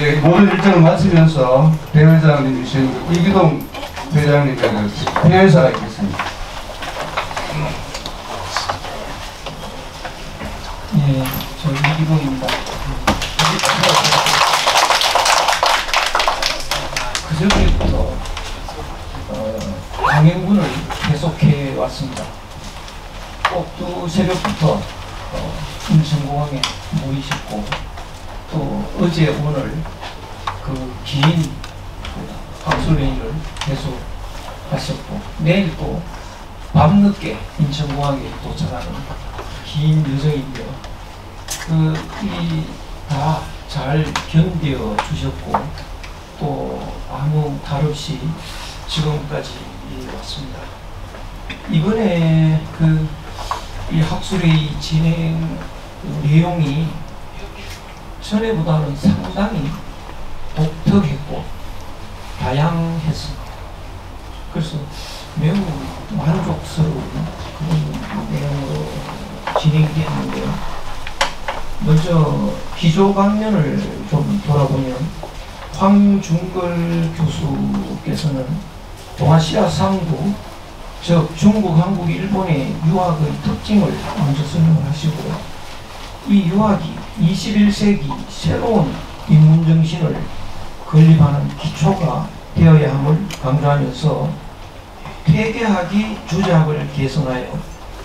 예, 모든 일정을 마치면서 대회장님이신 이기동 회장님께서 폐회사가 있겠습니다. 예, 저 이기동입니다. 그저께부터 강행군을 계속해 왔습니다. 꼭두 새벽부터 인천공항에 모이셨고, 또 어제 오늘 그 긴 학술회의를 계속 하셨고, 내일 또 밤늦게 인천공항에 도착하는 긴 여정인데요. 이 다 잘 견뎌 주셨고, 또 아무 탈 없이 지금까지 왔습니다. 이번에 이 학술회의 진행 내용이 전에보다는 상당히 독특했고 다양했습니다. 그래서 매우 만족스러운 그런 내용으로 진행되었는데요. 먼저 기조 강연을 좀 돌아보면 황중걸 교수께서는 동아시아 상부, 즉 중국, 한국, 일본의 유학의 특징을 먼저 설명을 하시고요. 이 유학이 21세기 새로운 인문정신을 건립하는 기초가 되어야 함을 강조하면서 퇴계학이 주자학을 개선하여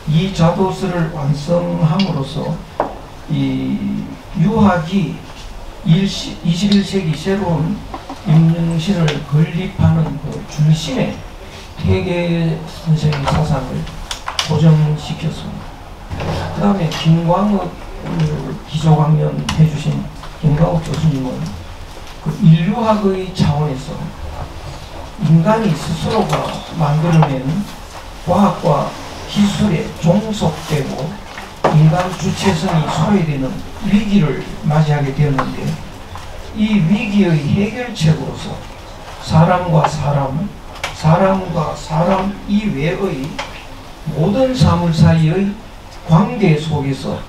이 자도서를 완성함으로써 이 유학이 21세기 새로운 인문정신을 건립하는 그 중심에 퇴계 선생의 사상을 고정시켰습니다. 그 다음에 김광욱 기조강연 해주신 김광욱 교수님은 그 인류학의 차원에서 인간이 스스로가 만들어낸 과학과 기술에 종속되고 인간 주체성이 소외되는 위기를 맞이하게 되었는데, 이 위기의 해결책으로서 사람과 사람, 사람과 사람 이외의 모든 사물 사이의 관계 속에서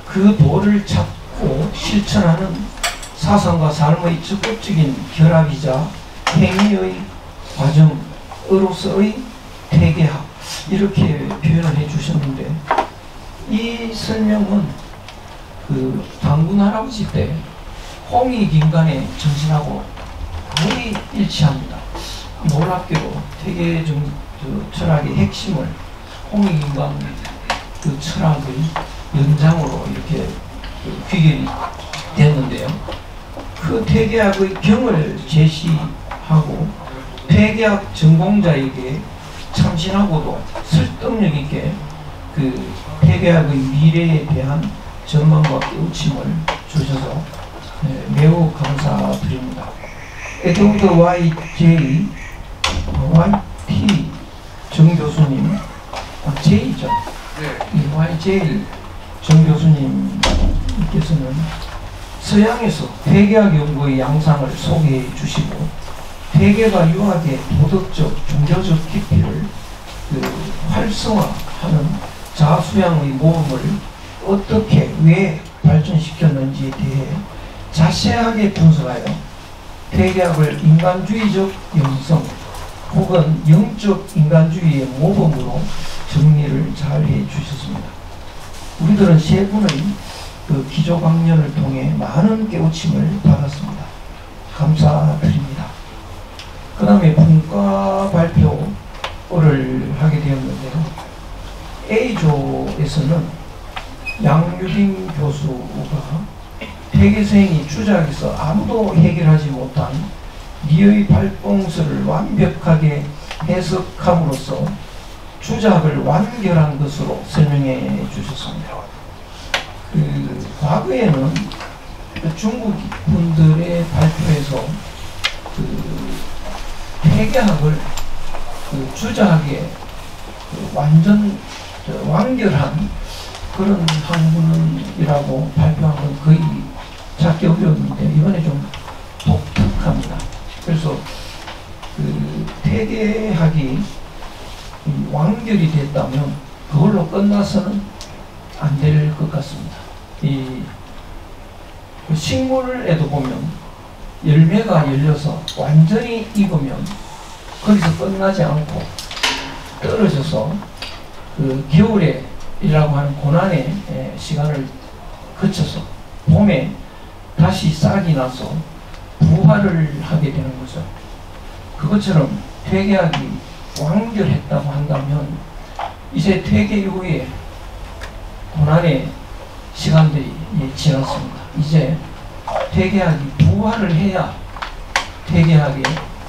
그 도를 찾고 실천하는 사상과 삶의 적극적인 결합이자 행위의 과정으로서의 퇴계학, 이렇게 표현을 해주셨는데, 이 설명은 그 당군 할아버지 때 홍익인간의 정신하고 거의 일치합니다. 놀랍게도 퇴계 철학의 핵심을 홍익인간 그 철학의 연장으로 이렇게 귀결이 됐는데요. 그 퇴계학의 경을 제시하고 퇴계학 전공자에게 참신하고도 설득력 있게 그 퇴계학의 미래에 대한 전망과 깨우침을 주셔서 매우 감사드립니다. 에드워드 YT 정 교수님, J죠. YJ 정 교수님께서는 서양에서 퇴계학 연구의 양상을 소개해 주시고, 퇴계가 유학의 도덕적, 종교적 깊이를 활성화하는 자수양의 모험을 어떻게, 왜 발전시켰는지에 대해 자세하게 분석하여 퇴계학을 인간주의적 영성 혹은 영적 인간주의의 모범으로 정리를 잘 해주셨습니다. 우리들은 세 분의 그 기조 강연을 통해 많은 깨우침을 받았습니다. 감사드립니다. 그 다음에 분과 발표를 하게 되었는데요. A조에서는 양유빈 교수가 퇴계생이 주작에서 아무도 해결하지 못한 리의 발봉서를 완벽하게 해석함으로써 주작을 완결한 것으로 설명해 주셨습니다. 과거에는 중국 분들의 발표에서 퇴계학을 주작에 완전 완결한 그런 학문이라고 발표한 건 거의 찾기 어려웠는데, 이번에 좀 독특합니다. 그래서 퇴계학이 완결이 됐다면 그걸로 끝나서는 안 될 것 같습니다. 이 식물에도 보면 열매가 열려서 완전히 익으면 거기서 끝나지 않고 떨어져서 그 겨울에이라고 하는 고난의 시간을 거쳐서 봄에 다시 싹이 나서 부활을 하게 되는 거죠. 그것처럼 퇴계약이 완결했다고 한다면 이제 퇴계 이후에 고난의 시간들이 지났습니다. 이제 퇴계약이 부활을 해야 퇴계약의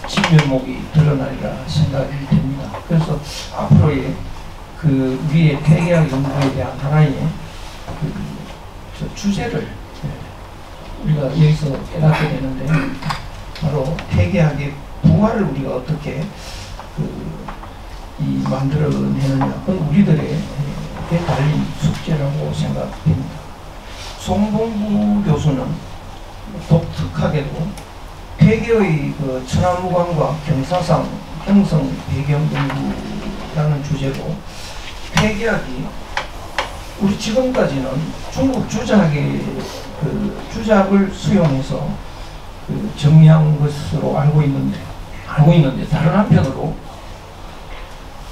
진면목이 드러나리라 생각이 됩니다. 그래서 앞으로의 그 우리의 퇴계약 연구에 대한 하나의 그 주제를 우리가 여기서 깨닫게 되는데, 바로 퇴계약의 부활을 우리가 어떻게 만들어내느냐, 그건 우리들의 달린 숙제라고 생각됩니다. 송봉구 교수는 독특하게도 퇴계의 그 천하무광과 경사상 형성 배경 연구라는 주제로 퇴계약이 우리 지금까지는 중국 주작의 그 주작을 수용해서 그 정리한 것으로 알고 있는데 다른 한편으로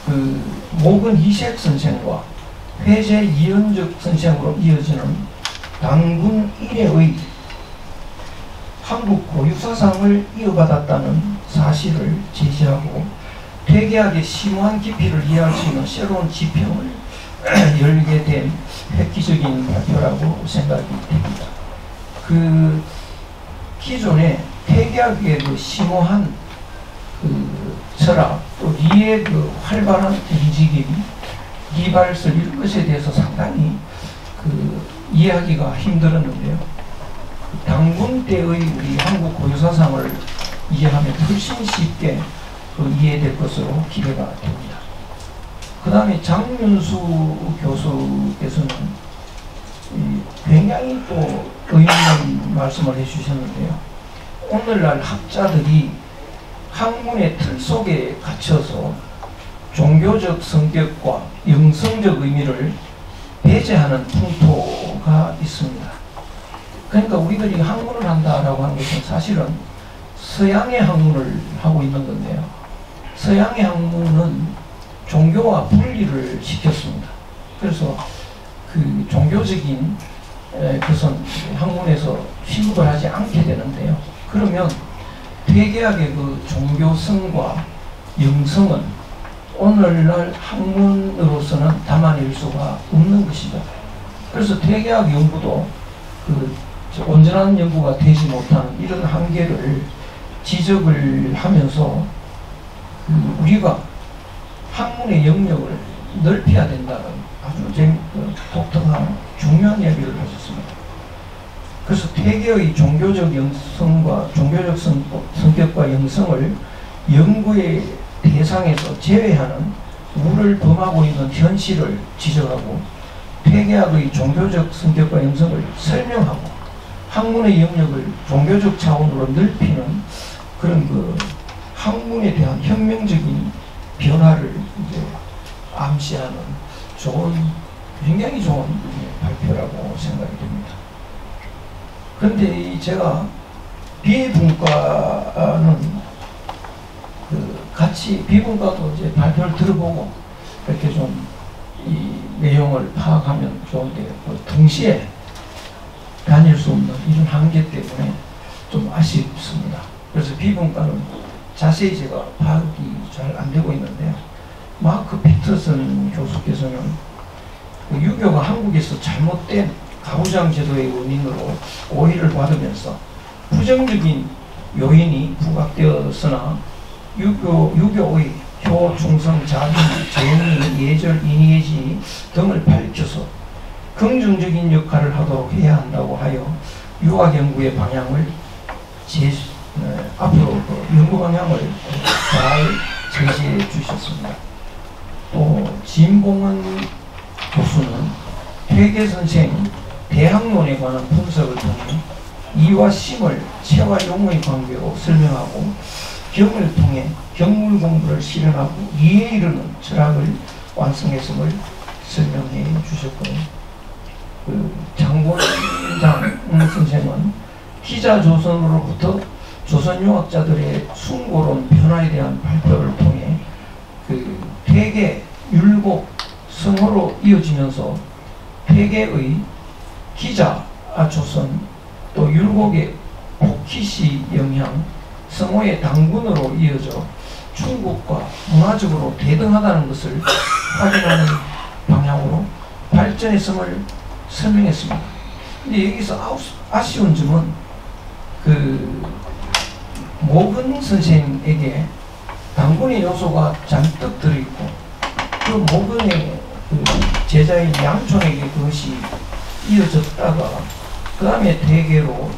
그 목은 이색 선생과 회제 이연적 선생으로 이어지는 당군 이래의 한국 고유사상을 이어받았다는 사실을 제시하고 퇴계학의 심오한 깊이를 이해할 수 있는 새로운 지평을 열게 된 획기적인 발표라고 생각이 됩니다. 그 기존의 퇴계학의 그 심오한 그 철학, 또 리의 그 활발한 움직임, 리발설 이런 것에 대해서 상당히 그 이해하기가 힘들었는데요. 당군 때의 우리 한국 고유사상을 이해하면 훨씬 쉽게 이해될 것으로 기대가 됩니다. 그 다음에 장윤수 교수께서는 굉장히 또 의미 있는 말씀을 해주셨는데요. 오늘날 학자들이 학문의 틀 속에 갇혀서 종교적 성격과 영성적 의미를 배제하는 풍토가 있습니다. 그러니까 우리들이 학문을 한다라고 하는 것은 사실은 서양의 학문을 하고 있는 건데요. 서양의 학문은 종교와 분리를 시켰습니다. 그래서 그 종교적인 것은 학문에서 취급을 하지 않게 되는데요. 그러면 퇴계학의 그 종교성과 영성은 오늘날 학문으로서는 담아낼 수가 없는 것이죠. 그래서 퇴계학 연구도 그 온전한 연구가 되지 못하는 이런 한계를 지적을 하면서 우리가 학문의 영역을 넓혀야 된다는 아주 독특한 중요한 이야기를 하셨습니다. 그래서 퇴계의 종교적 영성과 종교적 성격과 영성을 연구의 대상에서 제외하는 우를 범하고 있는 현실을 지적하고 퇴계학의 종교적 성격과 영성을 설명하고 학문의 영역을 종교적 차원으로 넓히는 그런 그 학문에 대한 혁명적인 변화를 이제 암시하는 굉장히 좋은 발표라고 생각이 됩니다. 그런데 제가 비분과는 같이 비분과도 이제 발표를 들어보고 이렇게 좀 이 내용을 파악하면 좋은데 동시에 다닐 수 없는 이런 한계 때문에 좀 아쉽습니다. 그래서 비분과는 자세히 제가 파악이 잘 안 되고 있는데요. 마크 피터슨 교수께서는 유교가 한국에서 잘못된 가부장 제도의 원인으로 오해를 받으면서 부정적인 요인이 부각되었으나 유교의 효, 중성, 자비, 정의, 예절, 인의예지 등을 밝혀서 긍정적인 역할을 하도록 해야 한다고 하여 유학 연구의 방향을 앞으로 연구 방향을 잘 제시해 주셨습니다. 또 진봉은 교수는 퇴계 선생 대학론에 관한 분석을 통해 이와 심을 체와 용의 관계로 설명하고 경을 통해 경물 공부를 실현하고 이에 이르는 철학을 완성했음을 설명해 주셨고요. 장본장 선생은 기자조선으로부터 조선 유학자들의 숭고로운 변화에 대한 발표를 통해 그 퇴계, 율곡, 성호로 이어지면서 퇴계의 기자, 조선, 또 율곡의 포키시 영향, 성호의 당군으로 이어져 중국과 문화적으로 대등하다는 것을 확인하는 방향으로 발전했음을 설명했습니다. 근데 여기서 아쉬운 점은 그 모근 선생에게 당군의 요소가 잔뜩 들어있고 그 모근의 그 제자인 양촌에게 그것이 이어졌다가 그 다음에 대개로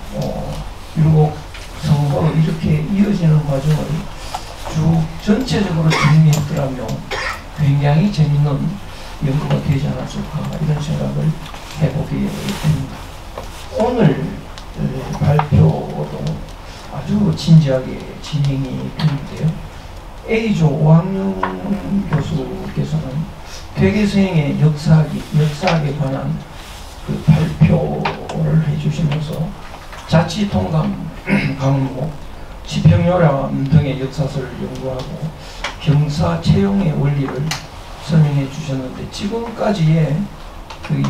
율곡, 성호로 이렇게 이어지는 과정을 쭉 전체적으로 정리했더라면 굉장히 재밌는 연구가 되지 않았을까 이런 생각을 해보게 됩니다. 오늘 발표도 아주 진지하게 진행이 되는데요. A조 오학영 교수께서는 퇴계성의 역사학에 관한 그 발표를 해주시면서 자치통감 강목, 지평요람 등의 역사서를 연구하고 경사 채용의 원리를 설명해 주셨는데 지금까지의 그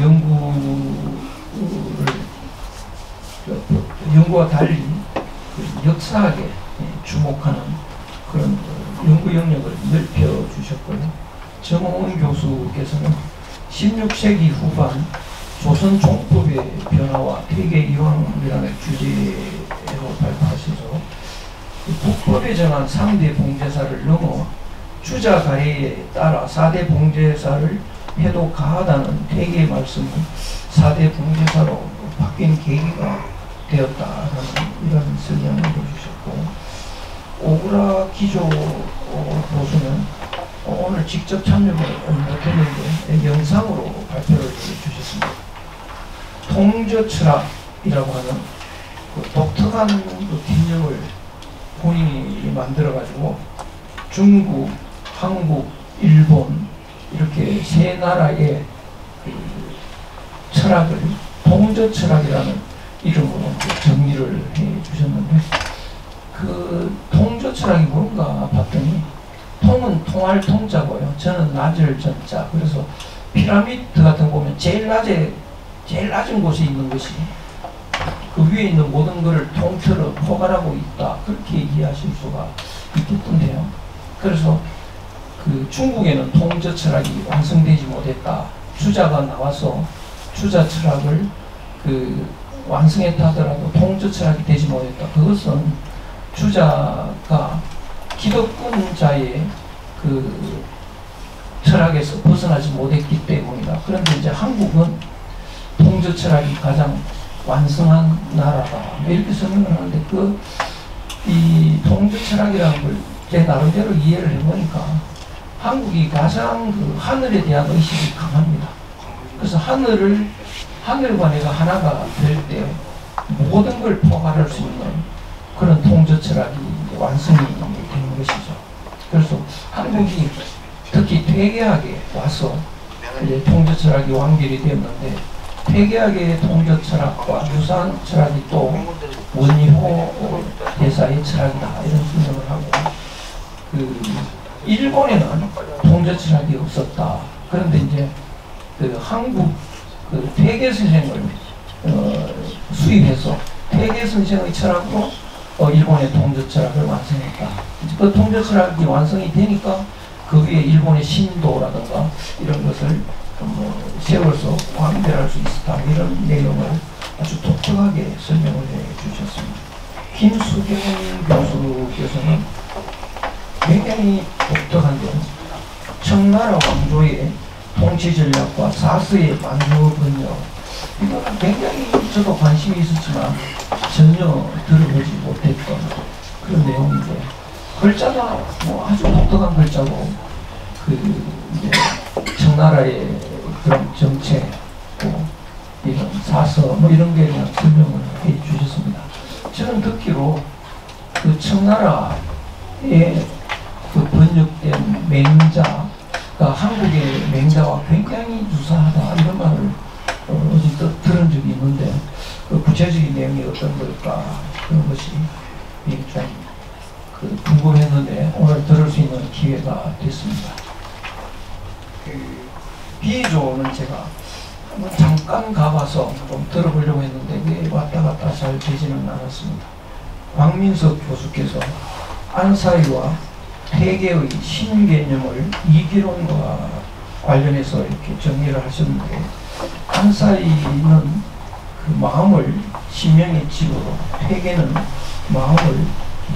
연구와 달리 그 역사학에 주목하는 그런 연구 영역을 넓혀 주셨고요. 정홍원 교수께서는 16세기 후반 조선 종법의 변화와 퇴계 이황이라는 주제로 발표하셔서 국법에 정한 3대 봉제사를 넘어 주자 가해에 따라 4대 봉제사를 해도 가하다는 퇴계의 말씀은 4대 봉제사로 바뀐 계기가 되었다라는 이런 설명을 해주셨고, 오구라 기조 교수는 오늘 직접 참여를 못했는데 영상으로 발표를 해주셨습니다. 통저철학이라고 하는 그 독특한 그 개념을 본인이 만들어가지고 중국, 한국, 일본 이렇게 세 나라의 그 철학을 통저철학이라는 이름으로 정리를 해 주셨는데, 그 통저철학이 뭔가 봤더니 통은 통할 통자고요. 저는 낮을 전자. 그래서 피라미드 같은 거 보면 제일 낮은 곳에 있는 것이 그 위에 있는 모든 것을 통틀어 포괄하고 있다. 그렇게 이해하실 수가 있겠던데요. 그래서 그 중국에는 통저 철학이 완성되지 못했다. 주자가 나와서 주자 철학을 그 완성했다 하더라도 통저 철학이 되지 못했다. 그것은 주자가 기득권자의 그 철학에서 벗어나지 못했기 때문이다. 그런데 이제 한국은 통저 철학이 가장 완성한 나라다. 이렇게 설명을 하는데 이 통저 철학이라는 걸 제 나름대로 이해를 해보니까 한국이 가장 그 하늘에 대한 의식이 강합니다. 그래서 하늘과 내가 하나가 될 때 모든 걸 포괄할 수 있는 그런 통저 철학이 완성이 되는 것이죠. 그래서 한국이 특히 퇴계학에 와서 이제 통저 철학이 완결이 되었는데, 퇴계학의 통저 철학과 유사한 철학이 또 원효 대사의 철학이다 이런 설명을 하고, 그 일본에는 통저 철학이 없었다. 그런데 이제 그 한국 그 퇴계 선생을 수입해서 퇴계 선생의 철학으로 일본의 통저 철학을 완성했다. 그 통저 철학이 완성이 되니까 그 위에 일본의 신도라든가 이런 것을 세워서 완결할 수 있었다. 이런 내용을 아주 독특하게 설명을 해 주셨습니다. 김수경 교수께서는 굉장히 독특한 점, 청나라 왕조의 통치 전략과 사스의 만주 번역, 이거는 굉장히 저도 관심이 있었지만 전혀 들어보지 못했던 그런 내용인데, 글자가 아주 독특한 글자고, 그 이제 청나라의 그런 정책, 이런 사서 이런 거에 대한 설명을 해 주셨습니다. 저는 듣기로 그 청나라의 그 번역된 맹자가 한국의 맹자와 굉장히 유사하다 이런 말을 어디 들은 적이 있는데, 그 구체적인 내용이 어떤 걸까 그런 것이 좀 궁금했는데 오늘 들을 수 있는 기회가 됐습니다. B조는 제가 한번 잠깐 가봐서 좀 들어보려고 했는데 그게 왔다 갔다 잘 되지는 않았습니다. 박민석 교수께서 안사이와 폐계의 신개념을 이기론과 관련해서 이렇게 정리를 하셨는데, 안사이는 그 마음을 신명의 집으로, 폐계는 마음을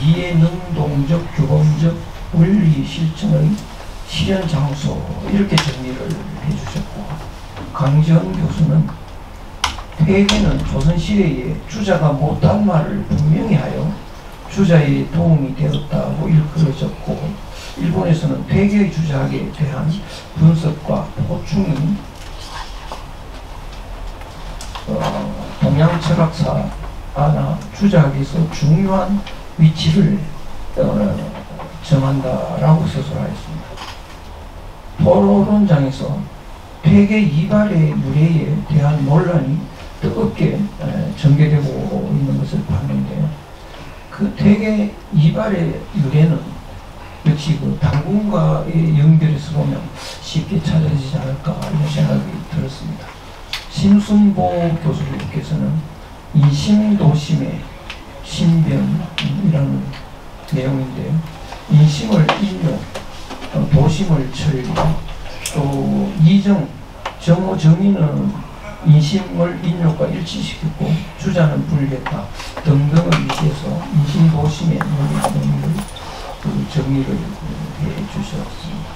이해 능동적 규범적 원리 실천의 실현 장소, 이렇게 정리를 해주셨고, 강지원 교수는 폐계는 조선시대에 주자가 못한 말을 분명히 하여 주자에 도움이 되었다고 일컬어졌고, 일본에서는 폐계의 주자에 대한 분석과 보충이 동양 철학사나 주자학에서 중요한 위치를 정한다라고 서술하였습니다. 토론장에서 폐계 이발의 유래에 대한 논란이 뜨겁게 전개되고 있는 것을 봤는데요. 그 폐계 이발의 유래는 역시 그 당군과의 연결해서 보면 쉽게 찾아지지 않을까 이런 생각이 들었습니다. 심순보 교수님께서는 인심도심의 신변이라는 내용인데요. 인심을 인용, 도심을 천리, 또 이정, 정오, 정의는 인심을 인용과 일치시켰고 주자는 분리했다 등등을 위시해서 인심도심의 논리를 정리를 해 주셨습니다.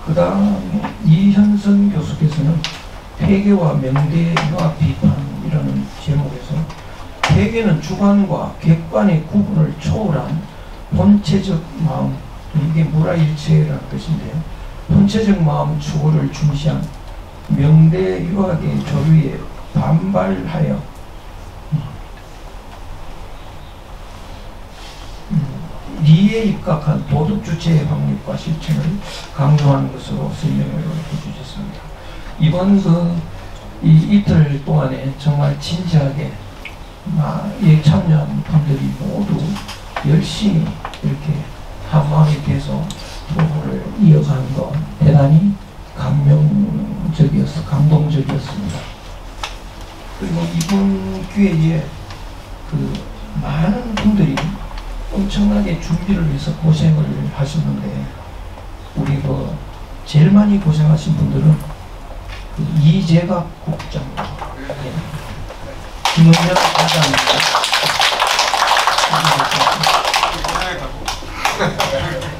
그 다음에 이현선 교수께서는 폐계와 명대 융합 비판이라는 제목에서 폐계는 주관과 객관의 구분을 초월한 본체적 마음, 이게 무라일체라는 뜻인데요. 본체적 마음 추구를 중시한 명대 유학의 조류에 반발하여 리에 입각한 도덕 주체의 확립과 실천을 강조하는 것으로 설명을 해주셨습니다. 이번 이틀 동안에 정말 진지하게 참여한 분들이 모두 열심히 이렇게 한마음이 돼서 토론을 이어가는 것 대단히 감동적이었습니다. 그리고 이번 기회에 많은 분들이 엄청나게 준비를 위해서 고생을 하셨는데, 우리 제일 많이 고생하신 분들은 이재갑 국장, 김은영 과장님,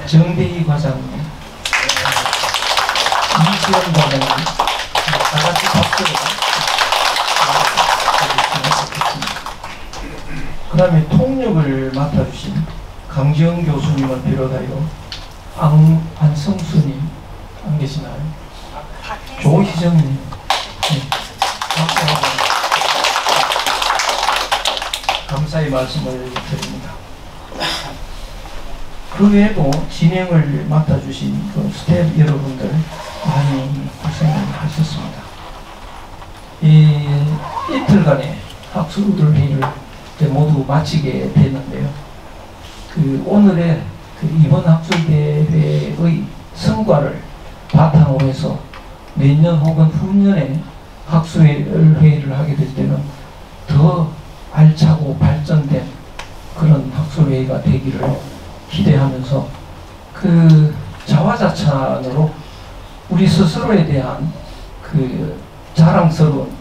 정대희 과장님, 이지원 과장님, 다같이 박수를. 그 다음에 통역을 맡아주신 강지영 교수님을 비롯하여 안성수님 안 계시나요? 조희정님, 감사의 말씀을 드립니다. 그 외에도 진행을 맡아주신 스태프 여러분들 많이 고생을 하셨습니다. 이틀간의 학술들 회의를 모두 마치게 됐는데요. 오늘의 이번 학술대회의 성과를 바탕으로 해서 내년 혹은 후년에 학술회의를 하게 될 때는 더 알차고 발전된 그런 학술회의가 되기를 기대하면서 자화자찬으로 우리 스스로에 대한 자랑스러운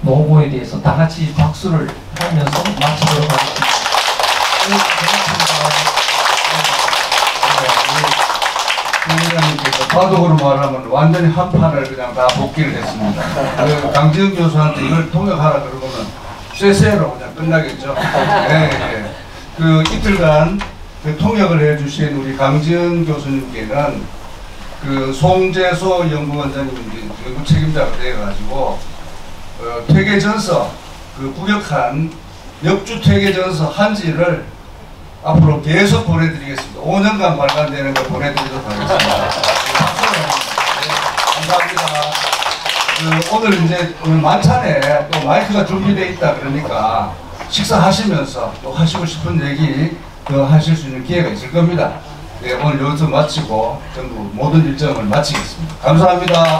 노고에 대해서 다 같이 박수를 하면서 마치도록 하겠습니다. 부회장님께서 과도로 말하면 완전히 한 판을 그냥 다 복귀를 했습니다. 강지영 교수한테 이걸 통역하라 그러면 쎄쎄로 그냥 끝나겠죠. 네. 이틀간 통역을 해주신 우리 강지영 교수님께는 송재소 연구원장님 연구 책임자가 되어가지고 퇴계전서 구격한 역주 퇴계전서 한지를 앞으로 계속 보내드리겠습니다. 5년간 발간되는 걸 보내드리도록 하겠습니다. 감사합니다. 오늘 이제 오늘 만찬에 또 마이크가 준비되어 있다 그러니까 식사하시면서 또 하시고 싶은 얘기 더 하실 수 있는 기회가 있을 겁니다. 네, 오늘 여기서 마치고 전부 모든 일정을 마치겠습니다. 감사합니다.